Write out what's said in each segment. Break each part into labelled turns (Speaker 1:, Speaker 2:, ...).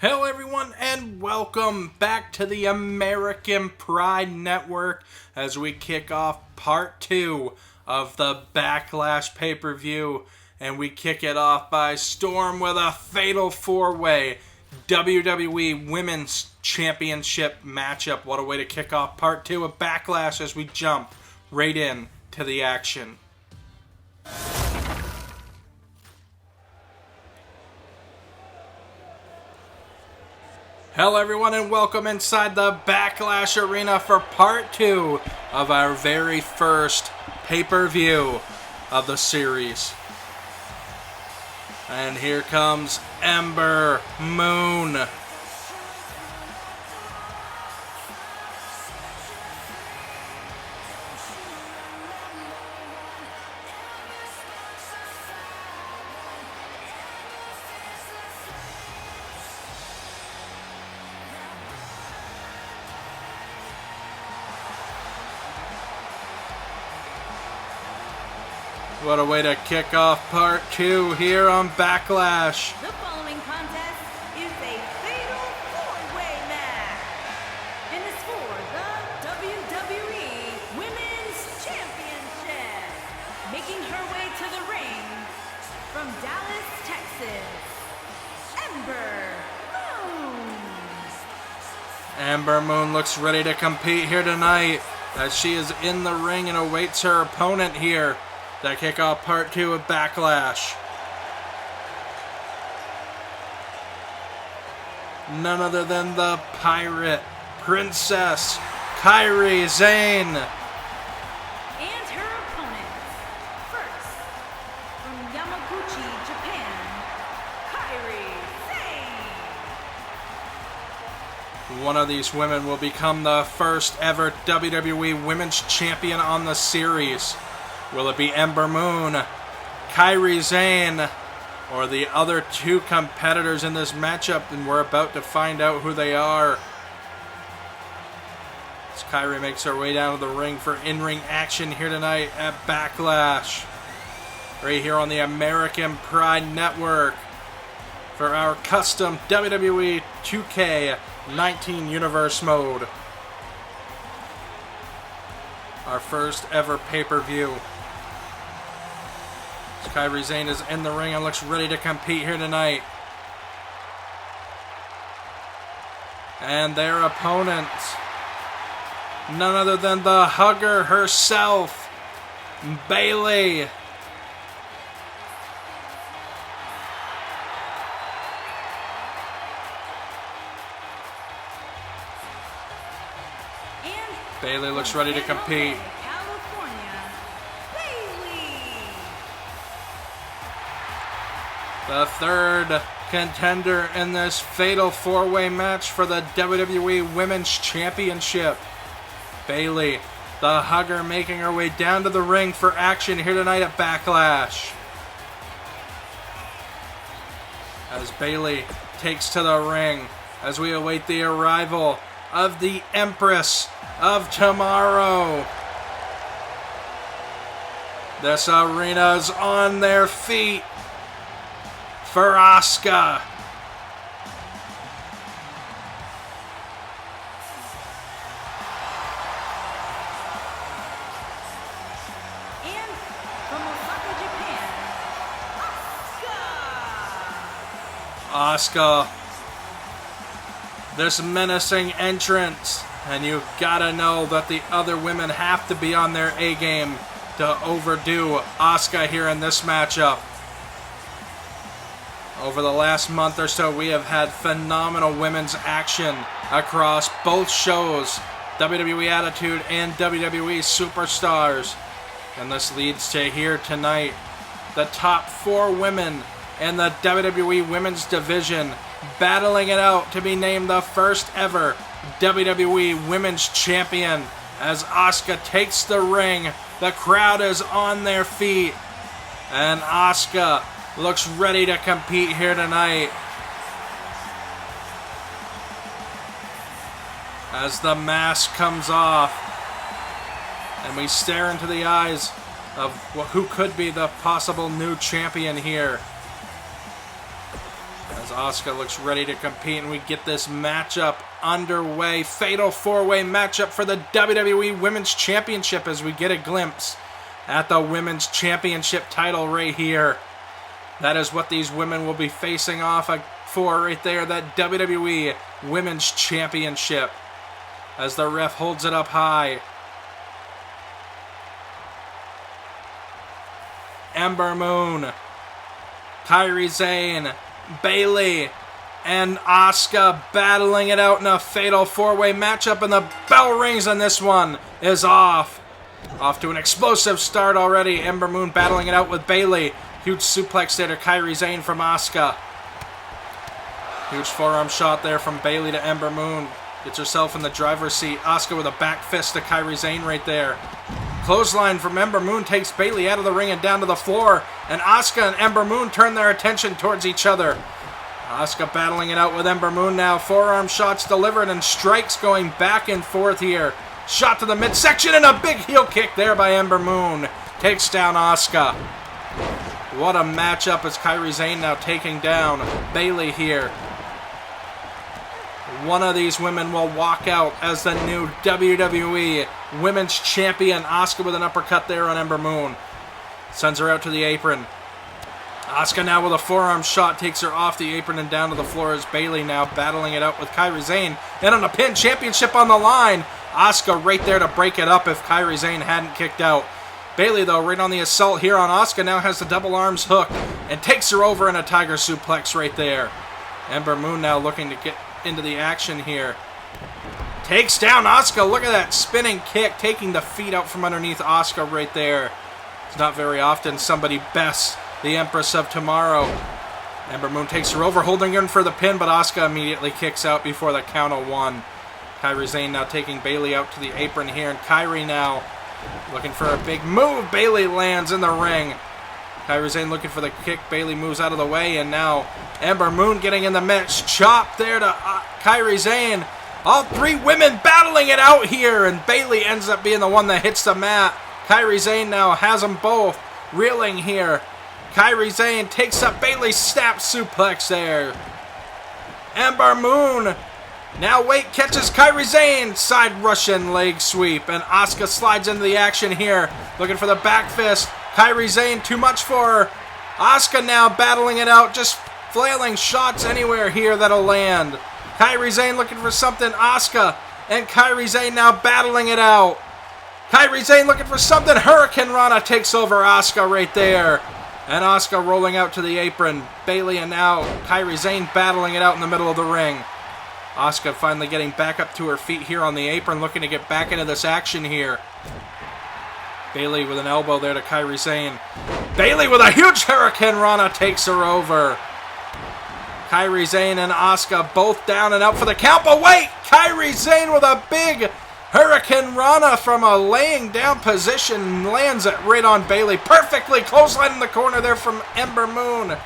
Speaker 1: Hello everyone and welcome back to the American Pride Network as we kick off part 2 of the Backlash pay-per-view, and we kick it off by storm with a fatal 4-way WWE Women's Championship matchup. What a way to kick off part 2 of Backlash as we jump right in to the action. Hello everyone and welcome inside the Backlash arena for part 2 of our very first pay-per-view of the series. And here comes Ember Moon. What a way to kick off part 2 here on Backlash.
Speaker 2: The following contest is a fatal 4-way match. And it's for the WWE Women's Championship. Making her way to the ring from Dallas, Texas, Ember Moon.
Speaker 1: Ember Moon looks ready to compete here tonight as she is in the ring and awaits her opponent here to kick off part 2 of Backlash. None other than the Pirate Princess, Kairi Sane.
Speaker 2: And her opponent, first, from Yamaguchi, Japan, Kairi Sane.
Speaker 1: One of these women will become the first ever WWE Women's Champion on the series. Will it be Ember Moon, Kairi Sane, or the other two competitors in this matchup? And we're about to find out who they are. As Kairi makes her way down to the ring for in-ring action here tonight at Backlash. Right here on the American Pride Network for our custom WWE 2K19 Universe mode. Our first ever pay-per-view. Kairi Sane is in the ring and looks ready to compete here tonight. And their opponent, none other than the Hugger herself, Bayley. Bayley looks ready to compete. The third contender in this fatal 4-way match for the WWE Women's Championship. Bayley, the Hugger, making her way down to the ring for action here tonight at Backlash. As Bayley takes to the ring as we await the arrival of the Empress of Tomorrow. This arena's on their feet for Asuka.
Speaker 2: And from Osaka, Japan,
Speaker 1: Asuka. This menacing entrance. And you gotta know that the other women have to be on their A game to overdo Asuka here in this matchup. Over the last month or so, we have had phenomenal women's action across both shows, WWE Attitude and WWE Superstars. And this leads to here tonight, the top 4 women in the WWE Women's Division battling it out to be named the first ever WWE Women's Champion. As Asuka takes the ring, the crowd is on their feet, and Asuka looks ready to compete here tonight. As the mask comes off and we stare into the eyes of who could be the possible new champion here. As Asuka looks ready to compete, and we get this matchup underway. Fatal 4-way matchup for the WWE Women's Championship as we get a glimpse at the Women's Championship title right here. That is what these women will be facing off for right there, that WWE Women's Championship. As the ref holds it up high. Ember Moon, Kairi Sane, Bayley, and Asuka battling it out in a fatal 4-way matchup, and the bell rings and this one is off. Off to an explosive start already. Ember Moon battling it out with Bayley. Huge suplex there to Kairi Sane from Asuka. Huge forearm shot there from Bayley to Ember Moon. Gets herself in the driver's seat. Asuka with a back fist to Kairi Sane right there. Clothesline from Ember Moon takes Bayley out of the ring and down to the floor. And Asuka and Ember Moon turn their attention towards each other. Asuka battling it out with Ember Moon now. Forearm shots delivered and strikes going back and forth here. Shot to the midsection and a big heel kick there by Ember Moon. Takes down Asuka. What a matchup as Kairi Sane now taking down Bayley here. One of these women will walk out as the new WWE Women's Champion. Asuka with an uppercut there on Ember Moon. Sends her out to the apron. Asuka now with a forearm shot takes her off the apron and down to the floor as Bayley now battling it out with Kairi Sane. And on a pin, championship on the line. Asuka right there to break it up if Kairi Sane hadn't kicked out. Bayley, though, right on the assault here on Asuka, now has the double arms hook and takes her over in a tiger suplex right there. Ember Moon now looking to get into the action here. Takes down Asuka. Look at that spinning kick, taking the feet out from underneath Asuka right there. It's not very often somebody bests the Empress of Tomorrow. Ember Moon takes her over, holding her in for the pin, but Asuka immediately kicks out before the count of one. Kairi Sane now taking Bayley out to the apron here, and Kairi now looking for a big move. Bayley lands in the ring. Kairi Sane looking for the kick. Bayley moves out of the way, and now Ember Moon getting in the mix. Chop there to Kairi Sane. All three women battling it out here, and Bayley ends up being the one that hits the mat. Kairi Sane now has them both reeling here. Kairi Sane takes up Bayley's snap suplex there. Ember Moon now catches Kairi Sane. Side Russian leg sweep, and Asuka slides into the action here. Looking for the back fist. Kairi Sane too much for her. Asuka now battling it out, just flailing shots anywhere here that'll land. Kairi Sane looking for something. Asuka and Kairi Sane now battling it out. Kairi Sane looking for something. Hurricane Rana takes over Asuka right there. And Asuka rolling out to the apron. Bayley and now Kairi Sane battling it out in the middle of the ring. Asuka finally getting back up to her feet here on the apron, looking to get back into this action here. Bayley with an elbow there to Kairi Sane. Bayley with a huge Hurricane Rana takes her over. Kairi Sane and Asuka both down and out for the count, but wait! Kairi Sane with a big Hurricane Rana from a laying down position lands it right on Bayley. Perfectly clothesline in the corner there from Ember Moon.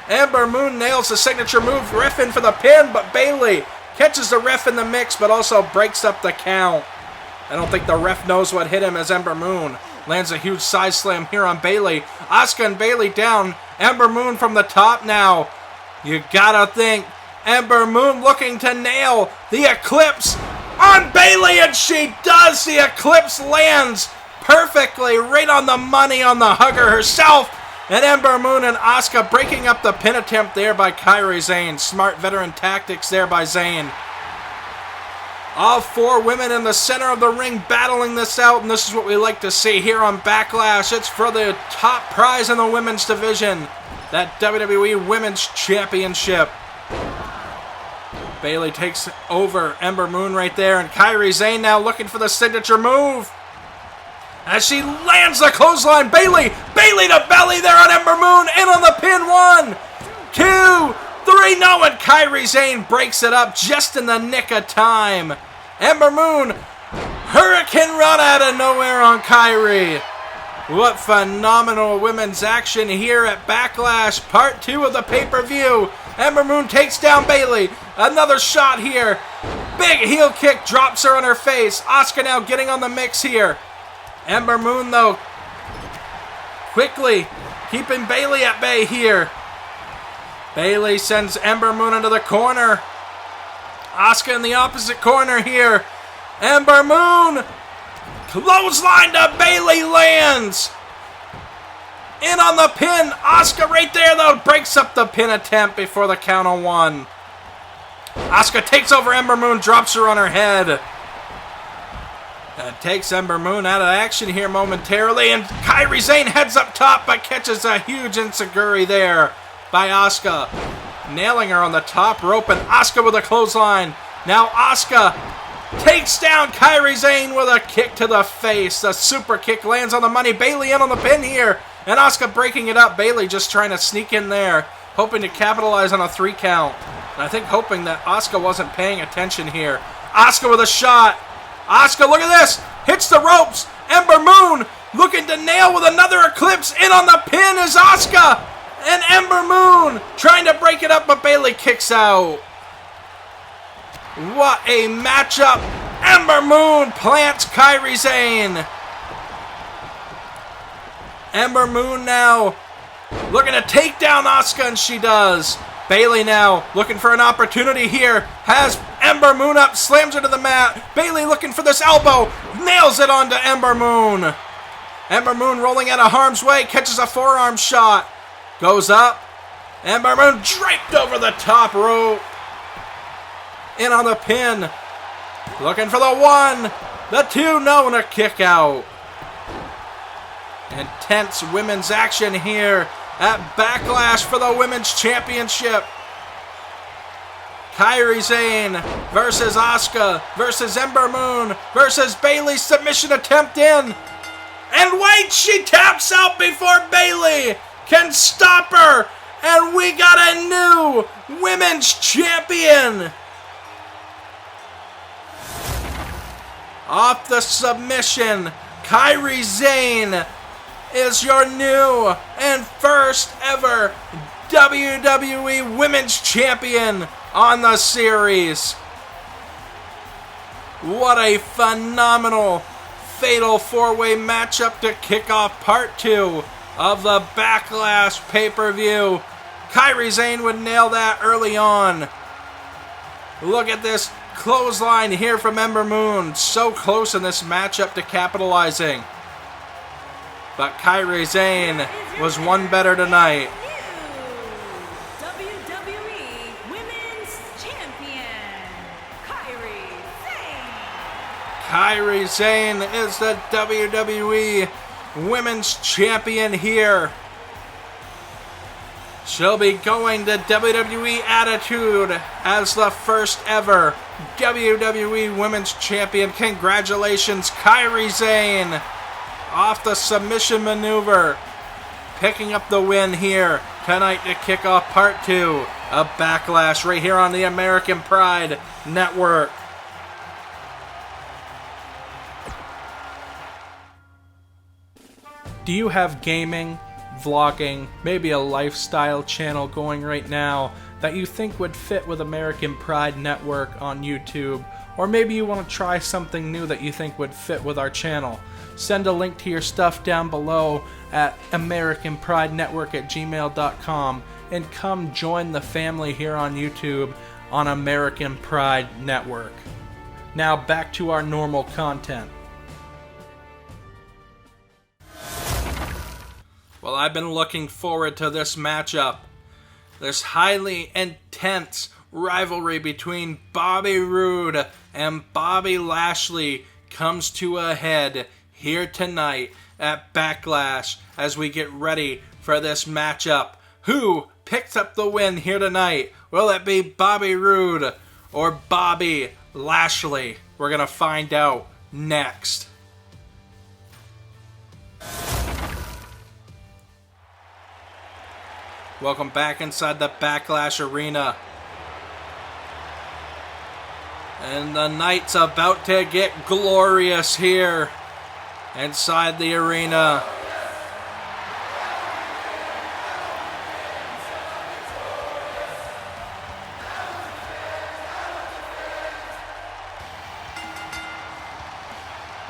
Speaker 1: Ember Moon nails the signature move, ref in for the pin, but Bayley catches the ref in the mix, but also breaks up the count. I don't think the ref knows what hit him as Ember Moon lands a huge side slam here on Bayley. Asuka and Bayley down. Ember Moon from the top now. You gotta think Ember Moon looking to nail the Eclipse on Bayley, and she does. The Eclipse lands perfectly right on the money on the hugger herself. And Ember Moon and Asuka breaking up the pin attempt there by Kairi Sane. Smart veteran tactics there by Sane. All four women in the center of the ring battling this out, and this is what we like to see here on Backlash. It's for the top prize in the women's division, that WWE Women's Championship. Bayley takes over Ember Moon right there, and Kairi Sane now looking for the signature move. As she lands the clothesline, Bayley to belly there on Ember Moon, in on the pin. 1, 2, 3, no, and Kairi Sane breaks it up just in the nick of time. Ember Moon, Hurricane Rana out of nowhere on Kairi. What phenomenal women's action here at Backlash, part 2 of the pay-per-view. Ember Moon takes down Bayley. Another shot here. Big heel kick drops her on her face. Asuka now getting on the mix here. Ember Moon, though, quickly keeping Bayley at bay here. Bayley sends Ember Moon into the corner. Asuka in the opposite corner here. Ember Moon. Clothesline to Bayley lands. In on the pin. Asuka right there, though. Breaks up the pin attempt before the count of one. Asuka takes over Ember Moon. Drops her on her head. That takes Ember Moon out of action here momentarily. And Kairi Sane heads up top, but catches a huge enziguri there by Asuka. Nailing her on the top rope. And Asuka with a clothesline. Now Asuka takes down Kairi Sane with a kick to the face. The super kick lands on the money. Bayley in on the pin here. And Asuka breaking it up. Bayley just trying to sneak in there. Hoping to capitalize on a 3 count. And I think hoping that Asuka wasn't paying attention here. Asuka with a shot. Asuka, look at this. Hits the ropes. Ember Moon looking to nail with another Eclipse. In on the pin is Asuka. And Ember Moon trying to break it up, but Bayley kicks out. What a matchup. Ember Moon plants Kairi Sane. Ember Moon now looking to take down Asuka, and she does. Bayley now looking for an opportunity here. Has Ember Moon up, slams her to the mat. Bayley looking for this elbow. Nails it onto Ember Moon. Ember Moon rolling out of harm's way. Catches a forearm shot. Goes up. Ember Moon draped over the top rope. In on the pin. Looking for the 1. The 2. No, and a kick out. Intense women's action here at Backlash for the Women's Championship. Kairi Sane versus Asuka versus Ember Moon versus Bayley. Submission attempt in. And wait, she taps out before Bayley can stop her. And we got a new Women's Champion. Off the submission, Kairi Sane is your new and first ever WWE Women's Champion on the series. What a phenomenal fatal 4-way matchup to kick off part 2 of the Backlash pay-per-view. Kairi Sane would nail that early on. Look at this clothesline here from Ember Moon. So close in this matchup to capitalizing. But Kairi Sane was one better tonight.
Speaker 2: WWE Women's Champion, Kairi Sane.
Speaker 1: Kairi Sane is the WWE Women's Champion here. She'll be going to WWE Attitude as the first ever WWE Women's Champion. Congratulations, Kairi Sane. Off the submission maneuver. Picking up the win here tonight to kick off part 2 of Backlash right here on the American Pride Network. Do you have gaming, vlogging, maybe a lifestyle channel going right now that you think would fit with American Pride Network on YouTube? Or maybe you want to try something new that you think would fit with our channel? Send a link to your stuff down below at AmericanPrideNetwork@gmail.com and come join the family here on YouTube on American Pride Network. Now back to our normal content. Well, I've been looking forward to this matchup. This highly intense rivalry between Bobby Roode and Bobby Lashley comes to a head here tonight at Backlash as we get ready for this matchup. Who picks up the win here tonight? Will it be Bobby Roode or Bobby Lashley? We're going to find out next. Welcome back inside the Backlash arena. And the night's about to get glorious here inside the arena.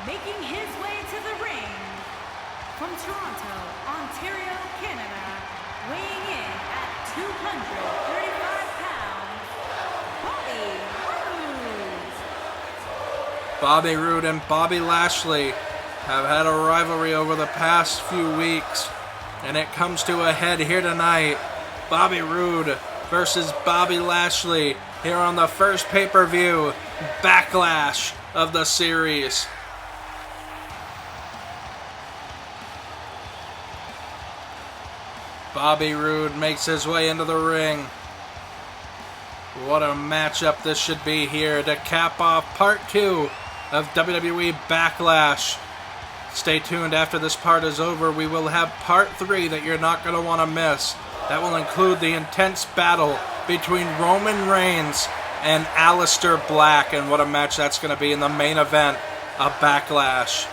Speaker 2: Making his way to the ring from Toronto, Ontario, Canada, weighing in at 235 pounds, Bobby Roode.
Speaker 1: Bobby Roode and Bobby Lashley have had a rivalry over the past few weeks, and it comes to a head here tonight. Bobby Roode versus Bobby Lashley here on the first pay-per-view Backlash of the series. Bobby Roode makes his way into the ring. What a matchup this should be here to cap off part 2 of WWE Backlash. Stay tuned. After this part is over, we will have part 3 that you're not going to want to miss. That will include the intense battle between Roman Reigns and Aleister Black, and what a match that's going to be in the main event of Backlash.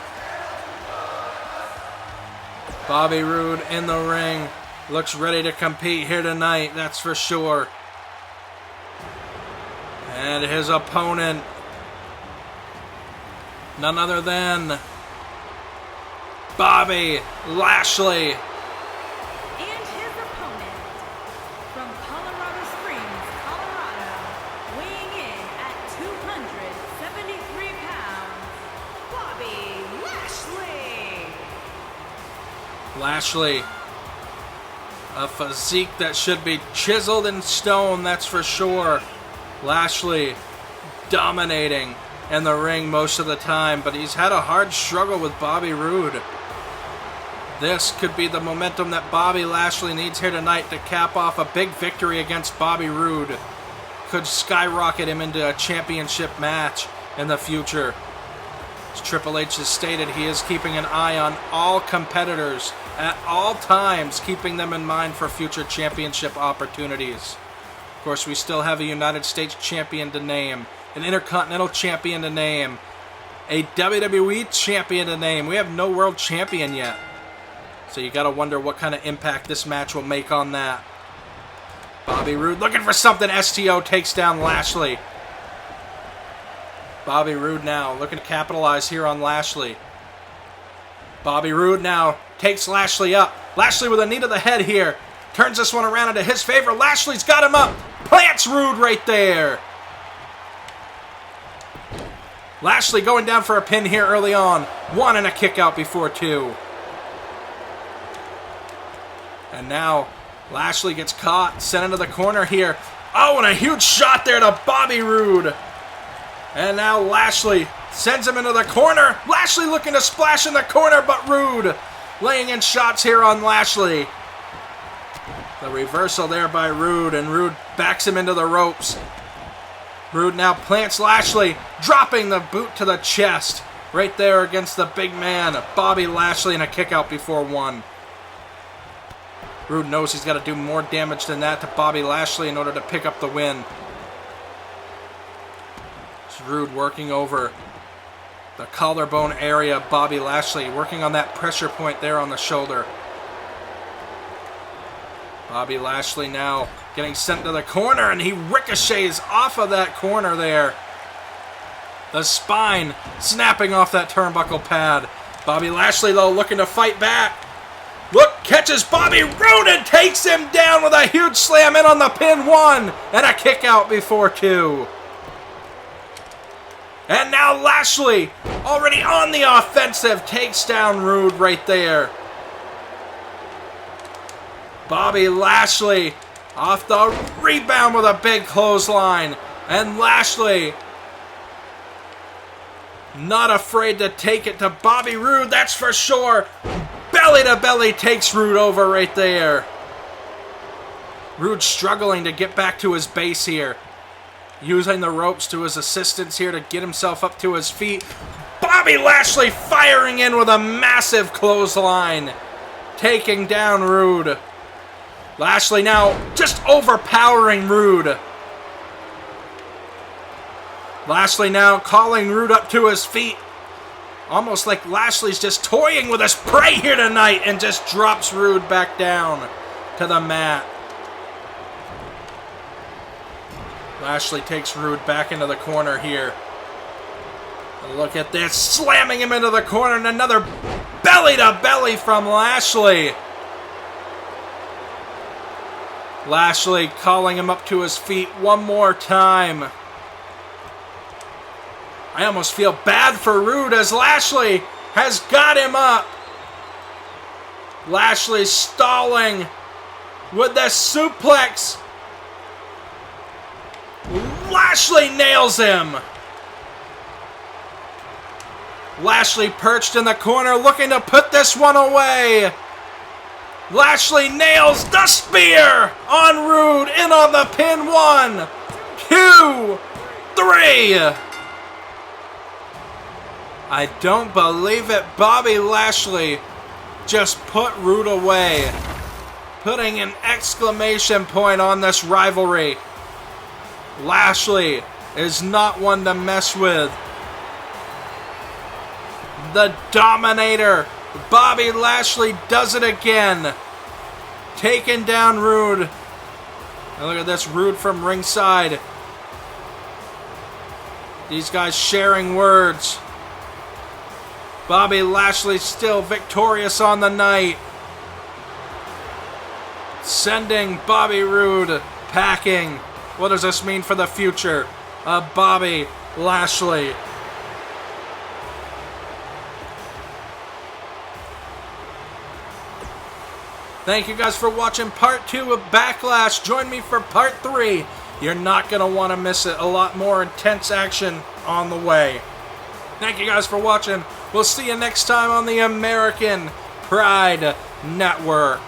Speaker 1: Bobby Roode in the ring. Looks ready to compete here tonight, that's for sure. And his opponent, none other than Bobby Lashley.
Speaker 2: And his opponent, from Colorado Springs, Colorado, weighing in at 273 pounds, Bobby Lashley.
Speaker 1: Lashley, a physique that should be chiseled in stone, that's for sure. Lashley dominating in the ring most of the time, but he's had a hard struggle with Bobby Roode. This could be the momentum that Bobby Lashley needs here tonight to cap off a big victory against Bobby Roode. Could skyrocket him into a championship match in the future. As Triple H has stated, he is keeping an eye on all competitors at all times, keeping them in mind for future championship opportunities. Of course, we still have a United States champion to name, an Intercontinental champion to name, a WWE champion to name. We have no world champion yet. So you gotta wonder what kind of impact this match will make on that. Bobby Roode looking for something. STO takes down Lashley. Bobby Roode now looking to capitalize here on Lashley. Bobby Roode now takes Lashley up. Lashley with a knee to the head here. Turns this one around into his favor. Lashley's got him up. Plants Roode right there. Lashley going down for a pin here early on. 1 and a kick out before 2. And now Lashley gets caught, sent into the corner here. Oh, and a huge shot there to Bobby Roode. And now Lashley sends him into the corner. Lashley looking to splash in the corner, but Roode laying in shots here on Lashley. The reversal there by Roode, and Roode backs him into the ropes. Roode now plants Lashley, dropping the boot to the chest. Right there against the big man, Bobby Lashley, and a kick out before 1. Roode knows he's got to do more damage than that to Bobby Lashley in order to pick up the win. It's Roode working over the collarbone area of Bobby Lashley, working on that pressure point there on the shoulder. Bobby Lashley now getting sent to the corner, and he ricochets off of that corner there. The spine snapping off that turnbuckle pad. Bobby Lashley, though, looking to fight back. Look, catches Bobby Roode and takes him down with a huge slam in on the pin. 1 and a kick out before 2. And now Lashley, already on the offensive, takes down Roode right there. Bobby Lashley off the rebound with a big clothesline. And Lashley not afraid to take it to Bobby Roode, that's for sure. Belly to belly takes Roode over right there. Roode struggling to get back to his base here. Using the ropes to his assistance here to get himself up to his feet. Bobby Lashley firing in with a massive clothesline. Taking down Roode. Lashley now just overpowering Roode. Lashley now calling Roode up to his feet. Almost like Lashley's just toying with his prey here tonight, and just drops Roode back down to the mat. Lashley takes Roode back into the corner here. Look at this, slamming him into the corner, and another belly to belly from Lashley. Lashley calling him up to his feet one more time. I almost feel bad for Roode as Lashley has got him up. Lashley stalling with the suplex. Lashley nails him. Lashley perched in the corner looking to put this one away. Lashley nails the spear on Roode, in on the pin. 1, 2, 3. I don't believe it. Bobby Lashley just put Roode away, putting an exclamation point on this rivalry. Lashley is not one to mess with. The Dominator, Bobby Lashley, does it again. Taking down Roode. And look at this, Roode from ringside. These guys sharing words. Bobby Lashley still victorious on the night. Sending Bobby Roode packing. What does this mean for the future of Bobby Lashley? Thank you guys for watching part 2 of Backlash. Join me for part 3. You're not going to want to miss it. A lot more intense action on the way. Thank you guys for watching. We'll see you next time on the American Pride Network.